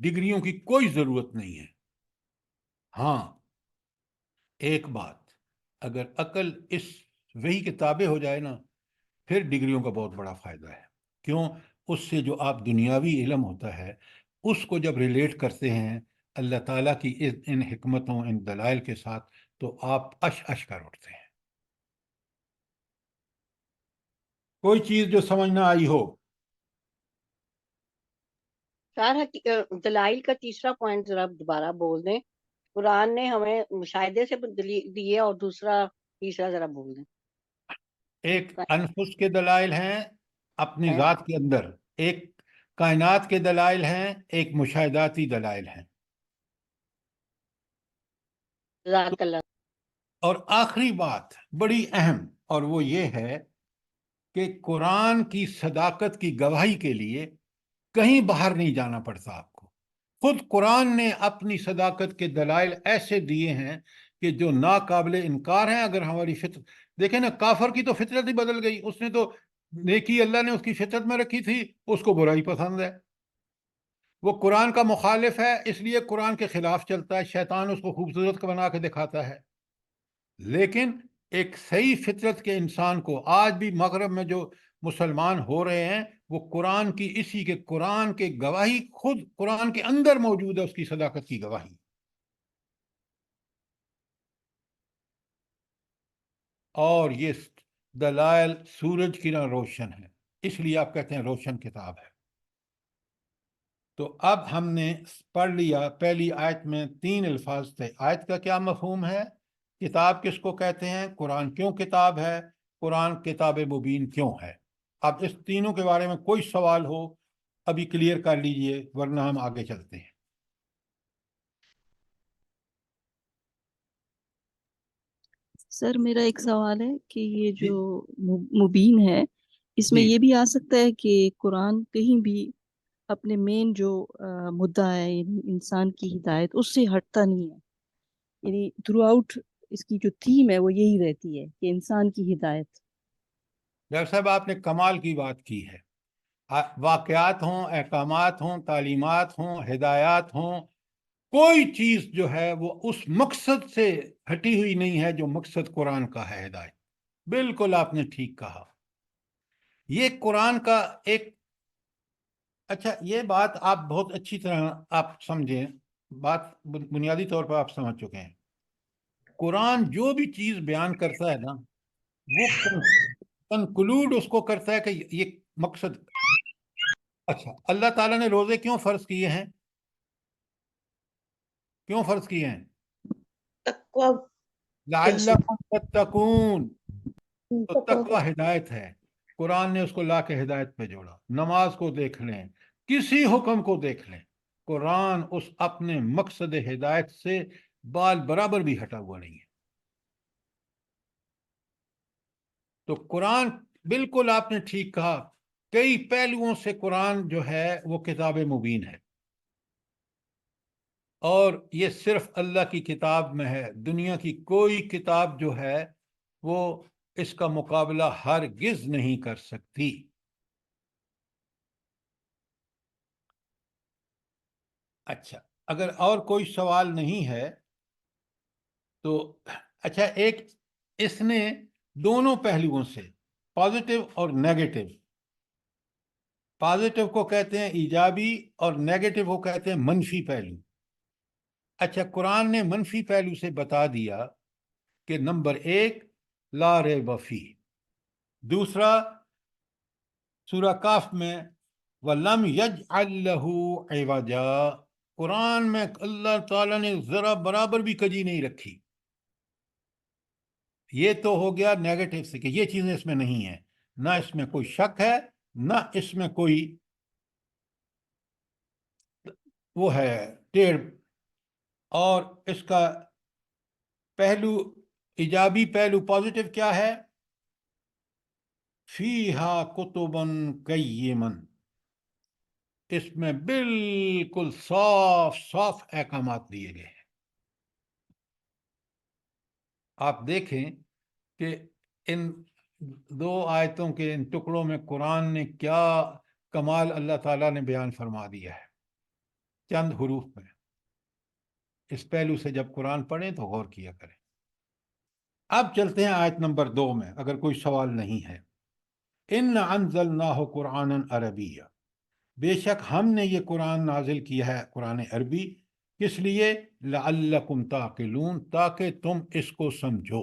ڈگریوں کی کوئی ضرورت نہیں ہے۔ ہاں، ایک بات، اگر عقل اس وہی کے تابع ہو جائے نا، پھر ڈگریوں کا بہت بڑا فائدہ ہے۔ کیوں؟ اس سے جو آپ دنیاوی علم ہوتا ہے اس کو جب ریلیٹ کرتے ہیں اللہ تعالیٰ کی ان حکمتوں، ان دلائل کے ساتھ، تو آپ اش کر اٹھتے ہیں۔ کوئی چیز جو سمجھ نہ آئی ہو؟
سر دلائل کا تیسرا پوائنٹ ذرا دوبارہ بول دیں۔ قرآن نے ہمیں مشاہدے سے دیے، اور تیسرا ذرا بول دیں۔
ایک انفس کے دلائل ہیں اپنی ذات کے اندر، ایک کائنات کے دلائل ہیں، ایک مشاہداتی دلائل ہیں۔
جزاک اللہ۔
اور آخری بات بڑی اہم، اور وہ یہ ہے کہ قرآن کی صداقت کی گواہی کے لیے کہیں باہر نہیں جانا پڑتا آپ کو۔ خود قرآن نے اپنی صداقت کے دلائل ایسے دیے ہیں کہ جو ناقابل انکار ہیں. اگر ہماری فطرت دیکھیں نا، کافر کی تو فطرت ہی بدل گئی. اس نے تو نیکی اللہ نے اس کی فطرت میں رکھی تھی، اس کو برائی پسند ہے. وہ قرآن کا مخالف ہے، اس لیے قرآن کے خلاف چلتا ہے. شیطان اس کو خوبصورت بنا کے دکھاتا ہے. لیکن ایک صحیح فطرت کے انسان کو آج بھی مغرب میں جو مسلمان ہو رہے ہیں، وہ قرآن کی اسی کے قرآن کے گواہی خود قرآن کے اندر موجود ہے، اس کی صداقت کی گواہی. اور یہ دلائل سورج کی طرح روشن ہے، اس لیے آپ کہتے ہیں روشن کتاب ہے. تو اب ہم نے پڑھ لیا، پہلی آیت میں 3 الفاظ تھے. آیت کا کیا مفہوم ہے؟ کتاب کس کو کہتے ہیں؟ قرآن کیوں کتاب ہے؟ قرآن کتاب مبین کیوں ہے؟ اب اس تینوں کے بارے میں کوئی سوال ہو ابھی کلیئر کر لیجئے، ورنہ ہم آگے چلتے ہیں.
سر میرا ایک سوال ہے کہ یہ
جی
جو مبین ہے، اس میں
جی
یہ بھی آ سکتا ہے کہ قرآن کہیں بھی اپنے مین جو مدعا ہے، یعنی انسان کی ہدایت، اس سے ہٹتا نہیں ہے. یعنی تھرو آؤٹ اس کی جو تھیم ہے وہ یہی رہتی ہے کہ انسان کی ہدایت.
ڈاکٹر صاحب آپ نے کمال کی بات کی ہے. واقعات ہوں، احکامات ہوں، تعلیمات ہوں، ہدایات ہوں، کوئی چیز جو ہے وہ اس مقصد سے ہٹی ہوئی نہیں ہے جو مقصد قرآن کا ہے، ہدایت. بالکل آپ نے ٹھیک کہا. یہ قرآن کا ایک اچھا، یہ بات آپ بہت اچھی طرح آپ سمجھیں، بات بنیادی طور پر آپ سمجھ چکے ہیں. قرآن جو بھی چیز بیان کرتا ہے نا، وہ کنکلوڈ اس کو کرتا ہے کہ یہ مقصد. اچھا، اللہ تعالیٰ نے روزے کیوں فرض کیے ہیں؟ کیوں فرض کیے ہیں؟
تقوی
لعلکم تتقون. تو تقوی ہدایت ہے. قرآن نے اس کو لا کے ہدایت پہ جوڑا. نماز کو دیکھ لیں، کسی حکم کو دیکھ لیں، قرآن اس اپنے مقصد ہدایت سے بال برابر بھی ہٹا ہوا نہیں ہے. تو قرآن بالکل آپ نے ٹھیک کہا، کئی پہلوؤں سے قرآن جو ہے وہ کتاب مبین ہے. اور یہ صرف اللہ کی کتاب میں ہے، دنیا کی کوئی کتاب جو ہے وہ اس کا مقابلہ ہرگز نہیں کر سکتی. اچھا، اگر اور کوئی سوال نہیں ہے تو اچھا، ایک اس نے دونوں پہلوؤں سے، پازیٹیو اور نیگیٹو، پازیٹیو کو کہتے ہیں ایجابی اور نیگیٹو کو کہتے ہیں منفی پہلو. اچھا، قرآن نے منفی پہلو سے بتا دیا کہ نمبر 1 لا ریب فیہ، دوسرا سورہ کاف میں وَلَمْ يَجْعَلْ لَهُ عِوَجًا، قرآن میں اللہ تعالیٰ نے ذرا برابر بھی کجی نہیں رکھی. یہ تو ہو گیا نیگیٹو سے کہ یہ چیزیں اس میں نہیں ہیں، نہ اس میں کوئی شک ہے، نہ اس میں کوئی وہ ہے ٹیڑھ. اور اس کا پہلو ایجابی پہلو پازیٹیو کیا ہے؟ فیہا کتبن قیمن، اس میں بالکل صاف صاف احکامات دیے گئے ہیں. آپ دیکھیں کہ ان 2 آیتوں کے ان ٹکڑوں میں قرآن نے کیا کمال اللہ تعالیٰ نے بیان فرما دیا ہے چند حروف میں. اس پہلو سے جب قرآن پڑھیں تو غور کیا کریں. اب چلتے ہیں آیت نمبر 2 میں، اگر کوئی سوال نہیں ہے. اِنَّ أَنزَلْنَاهُ قُرْآنًا عَرَبِيًّا، بے شک ہم نے یہ قرآن نازل کیا ہے قرآن عربی. کس لیے؟ لعلکم تعقلون، تاکہ تم اس کو سمجھو.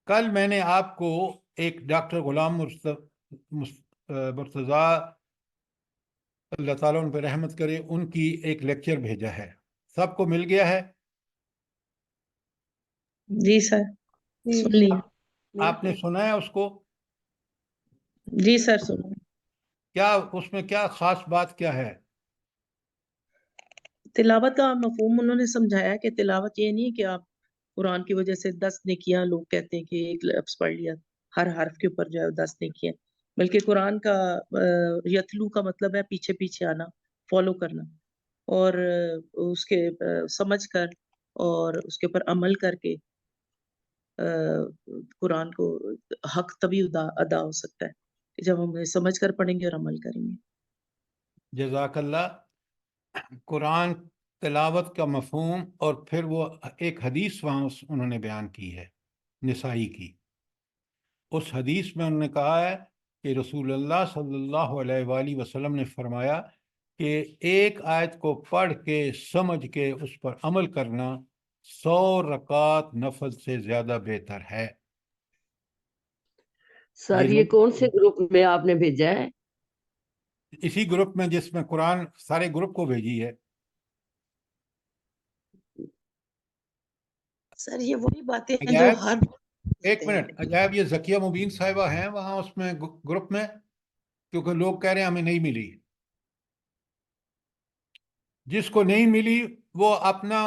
کل میں نے آپ کو ایک ڈاکٹر غلام مرتضیٰ اللہ تعالیٰ ان پہ رحمت کرے، ان کی ایک لیکچر بھیجا ہے. سب کو مل گیا ہے؟
جی سر، سن لیا.
آپ نے سنا ہے اس کو؟
جی سر سنا.
کیا اس میں کیا خاص بات کیا ہے؟
تلاوت کا مفہوم انہوں نے سمجھایا کہ تلاوت یہ نہیں ہے کہ آپ قرآن کی وجہ سے 10 نیکیاں، لوگ کہتے ہیں کہ ایک لفظ پڑھ لیا ہر حرف کے اوپر جو ہے 10 نیکیاں، بلکہ قرآن کا یتلو کا مطلب ہے پیچھے پیچھے آنا، فالو کرنا، اور اس کے سمجھ کر اور اس کے اوپر عمل کر کے قرآن کو حق تبھی ادا ہو سکتا ہے جب ہم سمجھ کر پڑھیں گے اور عمل کریں گے.
جزاک اللہ. قرآن تلاوت کا مفہوم اور پھر وہ ایک حدیث وہاں انہوں نے بیان کی ہے نسائی کی. اس حدیث میں انہوں نے کہا ہے کہ رسول اللہ صلی اللہ علیہ وآلہ وسلم نے فرمایا کہ ایک آیت کو پڑھ کے سمجھ کے اس پر عمل کرنا 100 رکعت نفل سے زیادہ بہتر ہے.
سر یہ کون سے گروپ میں آپ نے بھیجا ہے؟
اسی گروپ میں جس میں قرآن سارے گروپ کو بھیجی ہے.
سر یہ وہی باتیں ہیں جو ہر
ایک منٹ عجائب، یہ ذکیہ مبین صاحبہ ہیں وہاں اس میں گروپ میں؟ کیونکہ لوگ کہہ رہے ہیں ہمیں نہیں ملی. جس کو نہیں ملی وہ اپنا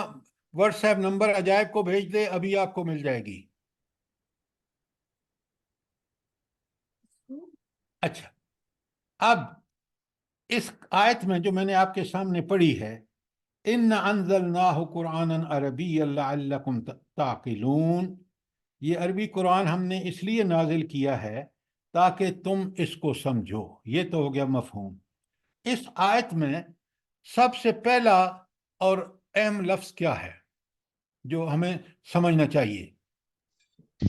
واٹس ایپ نمبر عجائب کو بھیج دے، ابھی آپ کو مل جائے گی. اچھا، اب اس آیت میں جو میں نے آپ کے سامنے پڑھی ہے، ان انزلناہ قرآنا عربیا لعلکم تعقلون، یہ عربی قرآن ہم نے اس لیے نازل کیا ہے تاکہ تم اس کو سمجھو. یہ تو ہو گیا مفہوم. اس آیت میں سب سے پہلا اور اہم لفظ کیا ہے جو ہمیں سمجھنا چاہیے؟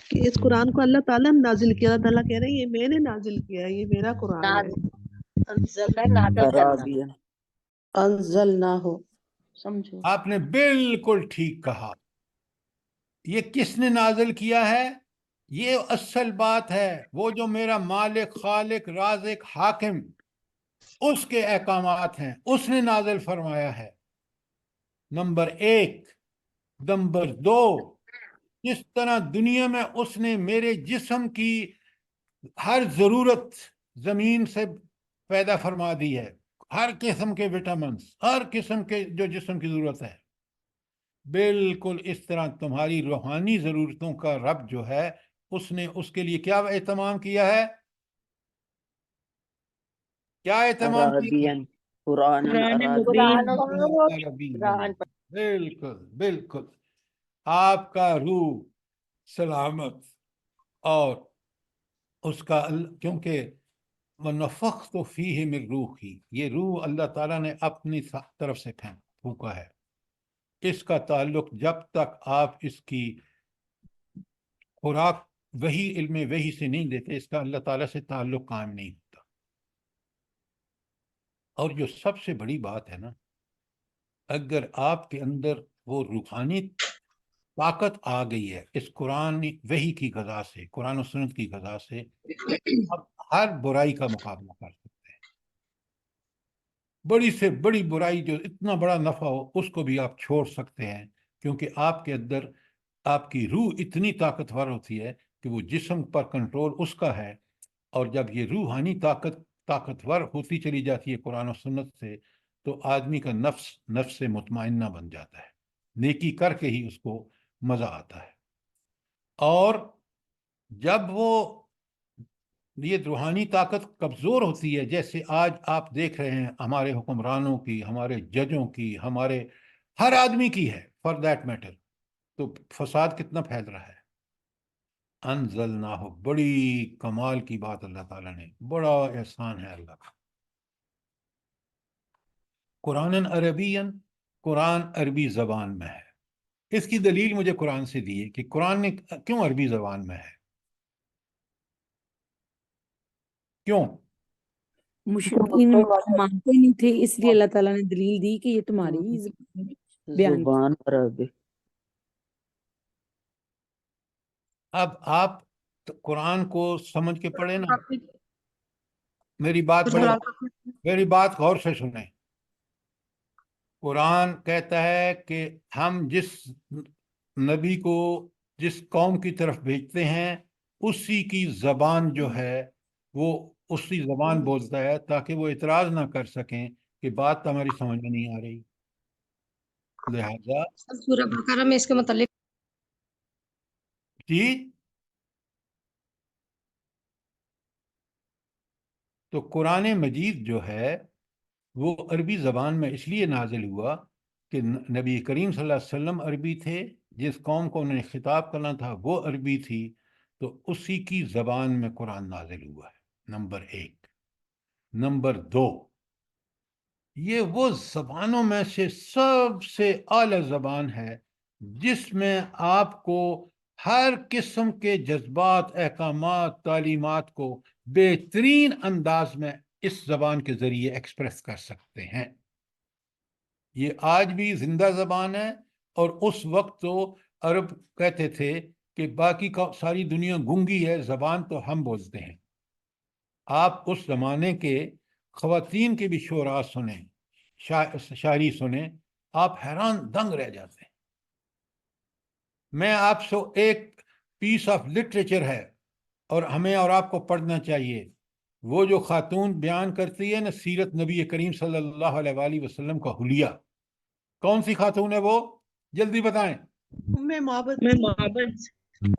کہ اس قرآن کو اللہ تعالیٰ نے نازل کیا. اللہ تعالیٰ کہہ رہے ہیں یہ میں نے نازل کیا ہے، یہ میرا قرآن ہے.
نازل کرنا.
عربی.
انزلناہ، سمجھو.
آپ نے بالکل ٹھیک کہا. یہ کس نے نازل کیا ہے؟ یہ اصل بات ہے. وہ جو میرا مالک، خالق، رازق، حاکم، اس کے احکامات ہیں، اس نے نازل فرمایا ہے. نمبر 1. نمبر 2، جس طرح دنیا میں اس نے میرے جسم کی ہر ضرورت زمین سے پیدا فرما دی ہے، ہر قسم کے وٹامنس، ہر قسم کے جو جسم کی ضرورت ہے، بالکل اس طرح تمہاری روحانی ضرورتوں کا رب جو ہے اس نے اس کے لیے کیا اہتمام کیا ہے؟ کیا اہتمام کیا؟
عربین، قرآن
قرآن
عربی.
قرآن
بالکل بالکل. آپ کا روح سلامت، اور اس کا کیونکہ وَنَفَخْتُ فِيهِ مِن رُوحِي، یہ روح اللہ تعالیٰ نے اپنی طرف سے پھونکا ہے. اس کا تعلق جب تک آپ اس کی خوراک وہی علم وہی سے نہیں دیتے، اس کا اللہ تعالیٰ سے تعلق قائم نہیں ہوتا. اور جو سب سے بڑی بات ہے نا، اگر آپ کے اندر وہ روحانی طاقت آ گئی ہے اس قرآن وحی کی غذا سے، قرآن و سنت کی غذا سے، اب ہر برائی کا مقابلہ کر سکتے ہیں. بڑی سے بڑی برائی جو اتنا بڑا نفع ہو اس کو بھی آپ چھوڑ سکتے ہیں، کیونکہ آپ کے اندر آپ کی روح اتنی طاقتور ہوتی ہے کہ وہ جسم پر کنٹرول اس کا ہے. اور جب یہ روحانی طاقتور ہوتی چلی جاتی ہے قرآن و سنت سے، تو آدمی کا نفس مطمئنہ بن جاتا ہے. نیکی کر کے ہی اس کو مزہ آتا ہے. اور جب وہ یہ روحانی طاقت کمزور ہوتی ہے، جیسے آج آپ دیکھ رہے ہیں ہمارے حکمرانوں کی، ہمارے ججوں کی، ہمارے ہر آدمی کی ہے فار دیٹ میٹر، تو فساد کتنا پھیل رہا ہے. انزلناہ، بڑی کمال کی بات اللہ تعالیٰ نے، بڑا احسان ہے اللہ کا. قرآن عربین، قرآن عربی زبان میں ہے. اس کی دلیل مجھے قرآن سے دی ہے کہ قرآن نے کیوں عربی زبان میں ہے. کیوں؟
مشرکین مانتے نہیں تھے، اس لیے اللہ تعالیٰ نے دلیل دی کہ یہ تمہاری ہی زبان میں بیان
زبان عربی.
اب آپ قرآن کو سمجھ کے پڑھیں نا. میری بات غور سے سنیں. قرآن کہتا ہے کہ ہم جس نبی کو جس قوم کی طرف بھیجتے ہیں اسی کی زبان جو ہے وہ اسی زبان بولتا ہے، تاکہ وہ اعتراض نہ کر سکیں کہ بات ہماری سمجھ میں نہیں آ رہی. لہذا
سورہ بقرہ میں اس کے متعلق
جی، تو قرآن مجید جو ہے وہ عربی زبان میں اس لیے نازل ہوا کہ نبی کریم صلی اللہ علیہ وسلم عربی تھے، جس قوم کو انہوں نے خطاب کرنا تھا وہ عربی تھی، تو اسی کی زبان میں قرآن نازل ہوا ہے، نمبر 1۔ نمبر 2، یہ وہ زبانوں میں سے سب سے اعلیٰ زبان ہے جس میں آپ کو ہر قسم کے جذبات، احکامات، تعلیمات کو بہترین انداز میں اس زبان کے ذریعے ایکسپریس کر سکتے ہیں۔ یہ آج بھی زندہ زبان ہے، اور اس وقت تو عرب کہتے تھے کہ باقی ساری دنیا گونگی ہے، زبان تو ہم بولتے ہیں۔ آپ اس زمانے کے خواتین کے بھی شعراء سنیں، شاعری سنیں، آپ حیران دنگ رہ جاتے ہیں۔ میں آپ سے ایک پیس آف لٹریچر ہے اور ہمیں اور آپ کو پڑھنا چاہیے، وہ جو خاتون بیان کرتی ہے نا سیرت نبی کریم صلی اللہ علیہ وآلہ وسلم کا حلیہ، کون سی خاتون ہے وہ؟ جلدی بتائیں۔
ام معبد۔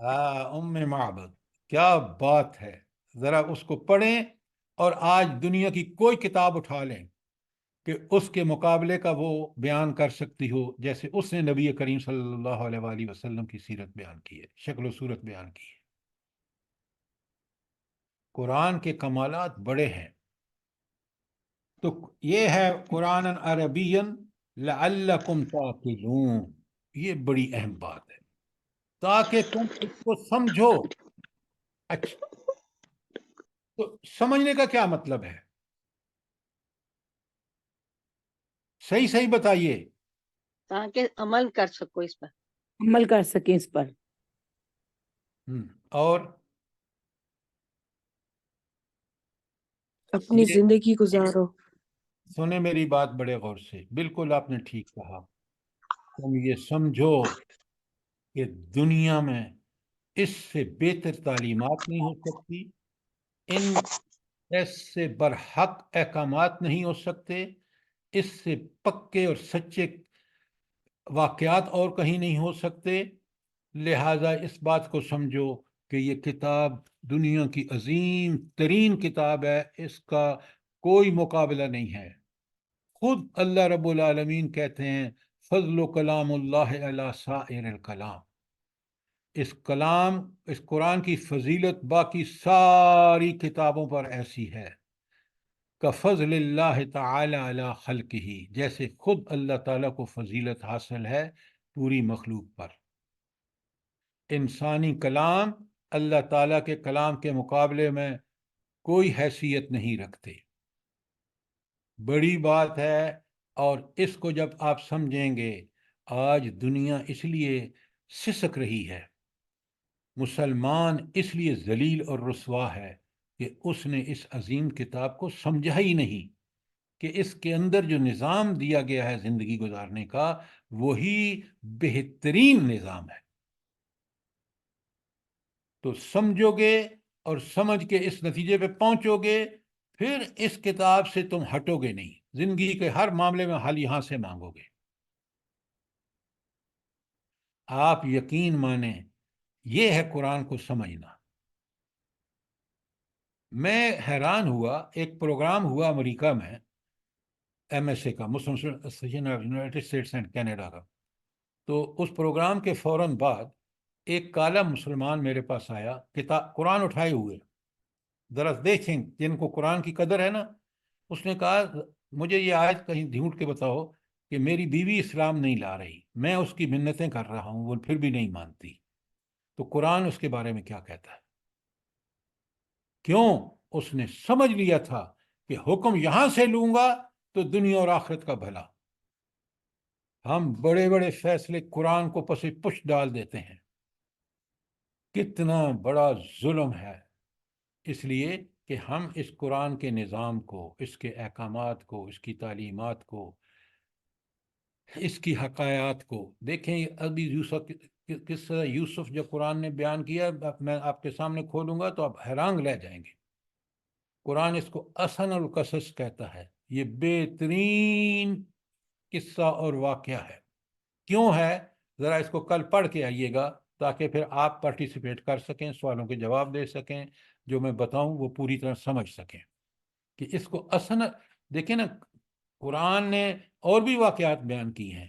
ام معبد، کیا بات ہے! ذرا اس کو پڑھیں، اور آج دنیا کی کوئی کتاب اٹھا لیں کہ اس کے مقابلے کا وہ بیان کر سکتی ہو جیسے اس نے نبی کریم صلی اللہ علیہ وآلہ وسلم کی سیرت بیان کی ہے، شکل و صورت بیان کی ہے۔ قرآن کے کمالات بڑے ہیں۔ تو یہ ہے قرآن عربی لعلکم تعقلون، یہ بڑی اہم بات ہے تاکہ تم اس کو سمجھو۔ اچھا، تو سمجھنے کا کیا مطلب ہے؟ صحیح بتائیے۔
تاکہ عمل کر سکو اس پر،
عمل کر سکیں اس پر۔
اور
اپنی
یہ
زندگی گزارو۔
سنیں میری بات بڑے غور سے، بالکل آپ نے ٹھیک کہا۔ تم یہ سمجھو کہ دنیا میں اس سے بہتر تعلیمات نہیں ہو سکتی، ان ایسے برحق احکامات نہیں ہو سکتے، اس سے پکے اور سچے واقعات اور کہیں نہیں ہو سکتے۔ لہٰذا اس بات کو سمجھو کہ یہ کتاب دنیا کی عظیم ترین کتاب ہے، اس کا کوئی مقابلہ نہیں ہے۔ خود اللہ رب العالمین کہتے ہیں فضل کلام اللہ علی سائر الکلام، اس قرآن کی فضیلت باقی ساری کتابوں پر ایسی ہے کفضل اللہ تعالی علی خلقہ، جیسے خود اللہ تعالیٰ کو فضیلت حاصل ہے پوری مخلوق پر۔ انسانی کلام اللہ تعالیٰ کے کلام کے مقابلے میں کوئی حیثیت نہیں رکھتے، بڑی بات ہے۔ اور اس کو جب آپ سمجھیں گے، آج دنیا اس لیے سسک رہی ہے، مسلمان اس لیے ذلیل اور رسوا ہے کہ اس نے اس عظیم کتاب کو سمجھا ہی نہیں کہ اس کے اندر جو نظام دیا گیا ہے زندگی گزارنے کا، وہی بہترین نظام ہے۔ تو سمجھو گے اور سمجھ کے اس نتیجے پہ پہنچو گے، پھر اس کتاب سے تم ہٹو گے نہیں، زندگی کے ہر معاملے میں حل یہاں سے مانگو گے۔ آپ یقین مانیں، یہ ہے قرآن کو سمجھنا۔ میں حیران ہوا، ایک پروگرام ہوا امریکہ میں، MSA کا، مسلم association of United States and Canada کا، تو اس پروگرام کے فوراً بعد ایک کالا مسلمان میرے پاس آیا، قرآن اٹھائے ہوئے، ذرا دیکھیں جن کو قرآن کی قدر ہے نا۔ اس نے کہا مجھے یہ آیت کہیں ڈھونڈ کے بتاؤ کہ میری بیوی اسلام نہیں لا رہی، میں اس کی منتیں کر رہا ہوں، وہ پھر بھی نہیں مانتی، تو قرآن اس کے بارے میں کیا کہتا ہے؟ کیوں؟ اس نے سمجھ لیا تھا کہ حکم یہاں سے لوں گا تو دنیا اور آخرت کا بھلا۔ ہم بڑے بڑے فیصلے قرآن کو پس پش ڈال دیتے ہیں، کتنا بڑا ظلم ہے۔ اس لیے کہ ہم اس قرآن کے نظام کو، اس کے احکامات کو، اس کی تعلیمات کو، اس کی حقائق کو دیکھیں۔ ابھی قصہ یوسف جو قرآن نے بیان کیا، میں آپ کے سامنے کھولوں گا تو آپ حیران رہ جائیں گے۔ قرآن اس کو احسن القصص کہتا ہے، یہ بہترین قصہ اور واقعہ ہے۔ کیوں ہے؟ ذرا اس کو کل پڑھ کے آئیے گا تاکہ پھر آپ پارٹیسپیٹ کر سکیں، سوالوں کے جواب دے سکیں، جو میں بتاؤں وہ پوری طرح سمجھ سکیں کہ اس کو اصل۔ دیکھیں نا، قرآن نے اور بھی واقعات بیان کی ہیں،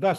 10,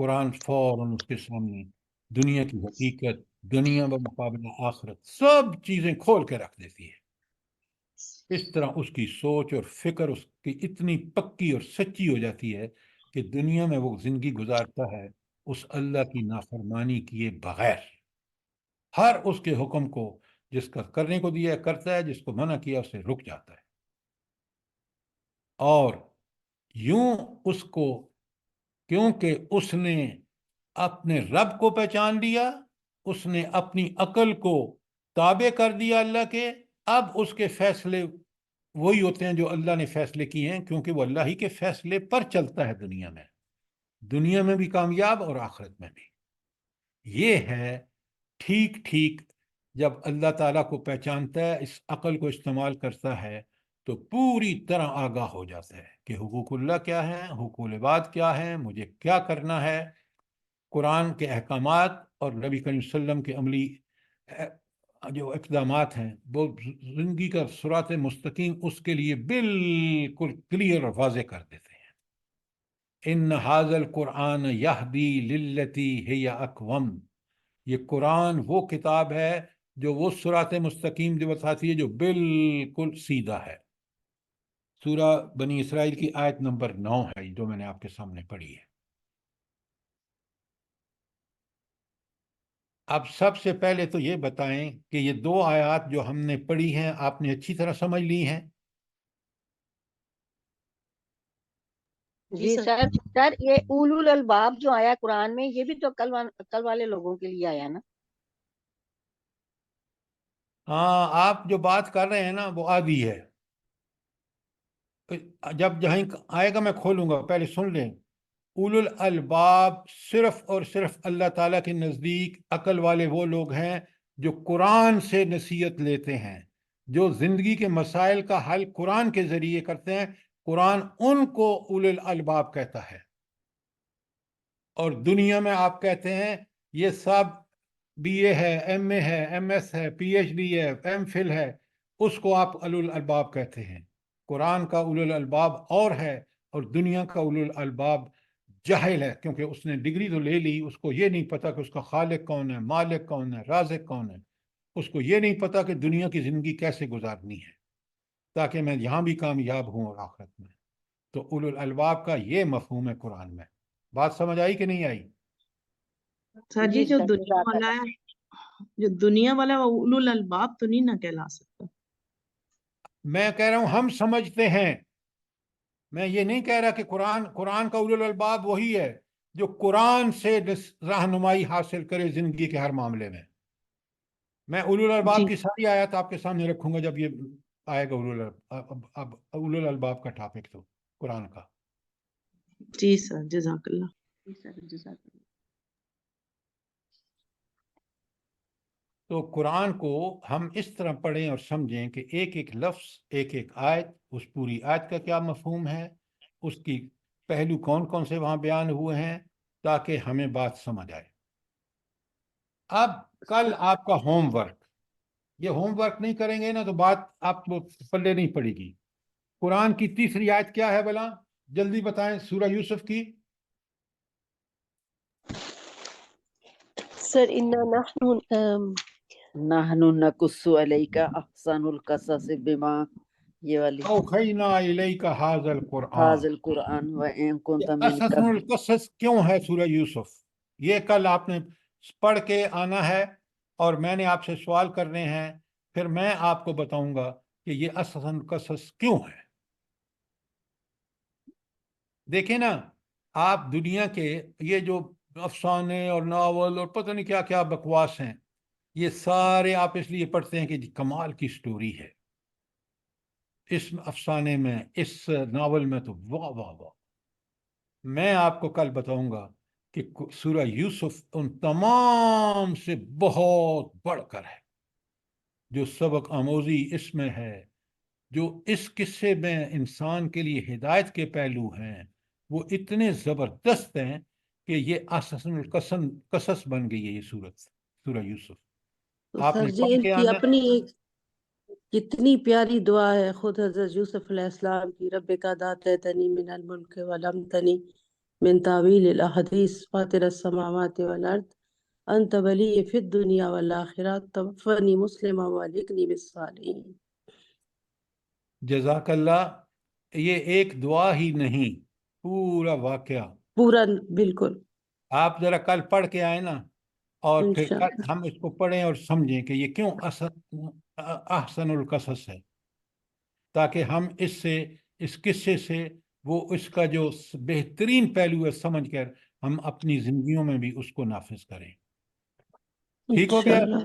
قرآن فوراً اس کے سامنے دنیا کی حقیقت، دنیا بمقابلہ آخرت، سب چیزیں کھول کے رکھ دیتی ہے۔ اس طرح اس کی سوچ اور فکر اس کی اتنی پکی اور سچی ہو جاتی ہے کہ دنیا میں وہ زندگی گزارتا ہے اس اللہ کی نافرمانی کیے بغیر، ہر اس کے حکم کو جس کا کرنے کو دیا کرتا ہے، جس کو منع کیا اسے رک جاتا ہے، اور یوں اس کو، کیونکہ اس نے اپنے رب کو پہچان لیا، اس نے اپنی عقل کو تابع کر دیا اللہ کے، اب اس کے فیصلے وہی ہوتے ہیں جو اللہ نے فیصلے کیے ہیں، کیونکہ وہ اللہ ہی کے فیصلے پر چلتا ہے دنیا میں بھی کامیاب اور آخرت میں بھی۔ یہ ہے ٹھیک ٹھیک جب اللہ تعالیٰ کو پہچانتا ہے، اس عقل کو استعمال کرتا ہے تو پوری طرح آگاہ ہو جاتا ہے کہ حقوق اللہ کیا ہیں، حقوق العباد کیا ہیں، مجھے کیا کرنا ہے۔ قرآن کے احکامات اور نبی کریم صلی اللہ علیہ وسلم کے عملی جو اقدامات ہیں وہ زندگی کا صراط مستقیم اس کے لیے بالکل کلیئر اور واضح کر دیتے ہیں۔ ان ھذا القرآن یہدی للتی ہی اقوم، یہ قرآن وہ کتاب ہے جو وہ صراط مستقیم جو بتاتی ہے جو بالکل سیدھا ہے۔ سورہ بنی اسرائیل کی آیت نمبر 9 ہے جو میں نے آپ کے سامنے پڑھی ہے۔ اب سب سے پہلے تو یہ بتائیں کہ یہ 2 آیات جو ہم نے پڑھی ہیں آپ نے اچھی طرح سمجھ لی ہیں؟
جی سر یہ اولو الالباب جو آیا قرآن میں، یہ بھی تو عقل والے لوگوں کے لیے آیا نا؟
ہاں، آپ جو بات کر رہے ہیں نا وہ آدھی ہے، جب جہیں آئے گا میں کھولوں گا، پہلے سن لیں۔ اولو الالباب صرف اور صرف اللہ تعالیٰ کے نزدیک عقل والے وہ لوگ ہیں جو قرآن سے نصیحت لیتے ہیں، جو زندگی کے مسائل کا حل قرآن کے ذریعے کرتے ہیں۔ قرآن ان کو اولو الالباب کہتا ہے، اور دنیا میں آپ کہتے ہیں یہ سب بی اے ہے، ایم اے ہے، ایم ایس ہے، پی ایچ ڈی ہے، ایم فل ہے، اس کو آپ اولو الالباب کہتے ہیں۔ قرآن کا اولو الالباب اور ہے، اور دنیا کا اولو الالباب جاہل ہے، کیونکہ اس نے ڈگری تو لے لی، اس کو یہ نہیں پتا کہ اس کا خالق کون ہے، مالک کون ہے، رازق کون ہے، اس کو یہ نہیں پتا کہ دنیا کی زندگی کیسے گزارنی ہے تاکہ میں یہاں بھی کامیاب ہوں اور آخرت میں۔ تو اولو الالباب کا یہ مفہوم ہے قرآن میں۔ بات سمجھ آئی کہ نہیں آئی؟
سر جی جو دنیا والا ہے، جو دنیا والا ہے وہ اولو الالباب تو نہیں نہ کہلا سکتا۔
میں کہہ رہا ہوں ہم سمجھتے ہیں، میں یہ نہیں کہہ رہا کہ قرآن کا اولو الالباب وہی ہے جو قرآن سے رہنمائی حاصل کرے زندگی کے ہر معاملے میں۔ میں اولو الالباب کی ساری آیات آپ کے سامنے رکھوں گا جب یہ آئے گا اولو الالباب کا ٹاپک تو قرآن کا۔
جی سر، جزاک اللہ۔
تو قرآن کو ہم اس طرح پڑھیں اور سمجھیں کہ ایک ایک لفظ، ایک ایک آیت، اس پوری آیت کا کیا مفہوم ہے، اس کی پہلو کون کون سے وہاں بیان ہوئے ہیں، تاکہ ہمیں بات سمجھ آئے۔ اب کل آپ کا ہوم ورک، یہ ہوم ورک نہیں کریں گے نا تو بات آپ کو پلے نہیں پڑے گی۔ قرآن کی تیسری آیت کیا ہے بلا؟ جلدی بتائیں، سورہ یوسف کی۔
سر
نحن نقص علیک احسن القصص بما، یہ والی
اوحینا الیک ھذا القرآن،
ھذا القرآن وان کنت من
احسن
قبل۔
القصص کیوں ہے سورہ یوسف؟ یہ کل آپ نے پڑھ کے آنا ہے اور میں نے آپ سے سوال کرنے ہیں، پھر میں آپ کو بتاؤں گا کہ یہ احسن القصص کیوں ہے۔ دیکھیں نا، آپ دنیا کے یہ جو افسانے اور ناول اور پتہ نہیں کیا کیا بکواس ہیں، یہ سارے آپ اس لیے پڑھتے ہیں کہ کمال کی سٹوری ہے اس افسانے میں، اس ناول میں، تو واہ واہ واہ۔ میں آپ کو کل بتاؤں گا کہ سورہ یوسف ان تمام سے بہت بڑھ کر ہے، جو سبق آموزی اس میں ہے، جو اس قصے میں انسان کے لیے ہدایت کے پہلو ہیں، وہ اتنے زبردست ہیں کہ یہ احسن القصص بن گئی ہے یہ سورہ یوسف۔
تو
آپ
سر
نے
جی
پڑھ
ان
کے
کی
آنا۔
اپنی ایک کتنی پیاری دعا ہے خود حضرت یوسف علیہ السلام کی، رب کا داتنی من الملک ولم تنی من تعویل الاحادیث فاطر السماوات والارض انت ولی فی الدنیا والآخرہ توفنی مسلما والحقنی بالصالحین.
جزاک اللہ. یہ ایک دعا ہی نہیں، پورا واقعہ
پورا بالکل
آپ ذرا کل پڑھ کے آئے نا، اور پھر کل
انشاءاللہ.
ہم اس کو پڑھیں اور سمجھیں کہ یہ کیوں احسن القصص ہے، تاکہ ہم اس قصے سے وہ اس کا جو بہترین پہلو ہے سمجھ کر ہم اپنی زندگیوں میں بھی اس کو نافذ کریں. ٹھیک ہو گیا؟
انشاءاللہ.